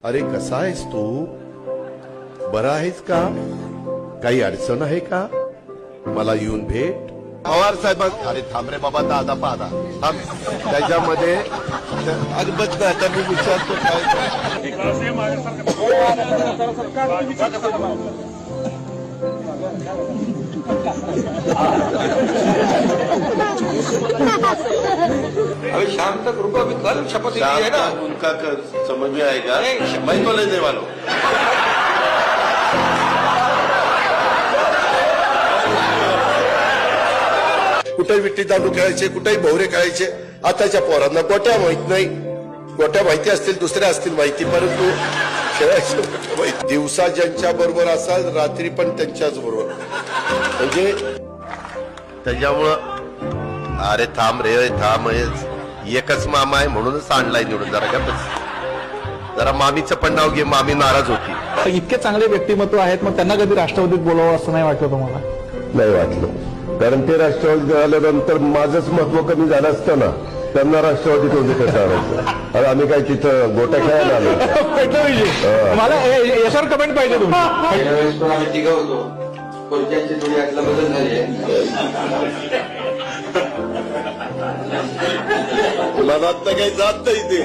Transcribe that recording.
अरे कसा आहेस तू? बरा आहेस का? काही अडचण आहे का? मला येऊन भेट. पवार साहेब, अरे थांब रे बाबा, दादा पादा थांब. त्याच्यामध्ये अरे बस ना, आता मी विचारतो अभी शाम तक रुको, अभी कल शपथ ली है ना। उनका समझ में आएगा, मैं तो लेने वाला हूँ. कुठे विट्टी दांडू खेळायचे, कुठेही भोवरे खेळायचे. आताच्या पोरांना गोट्या माहित नाही. गोट्या माहिती असतील, दुसऱ्या असतील माहिती, परंतु खेळायचं दिवसा ज्यांच्या बरोबर असाल, रात्री पण त्यांच्याच बरोबर. म्हणजे त्याच्यामुळं अरे थांब रे थांब, एकच मामा आहे म्हणूनच आणलाय निवडून. जरा का बस, जरा मामीचं पण नाव घे, मामी नाराज होती. इतके चांगले व्यक्तिमत्व आहेत, मग त्यांना कधी राष्ट्रवादीत बोलावं असं नाही वाटलं तुम्हाला? नाही वाटलं, कारण ते राष्ट्रवादी झाल्यानंतर माझंच महत्व कमी झालं असतं ना. त्यांना राष्ट्रवादीत होते कसं आणायचं? अरे आम्ही काय तिथं गोट्या खेळायला आलो? मला याच्यावर कमेंट पाहिजे तुम्ही. गेल्या वेळेस पण आम्ही तिघं होतो, खुर्च्यांची थोडी आतला बदल झाली आहे. मनात काही जात नाही ते.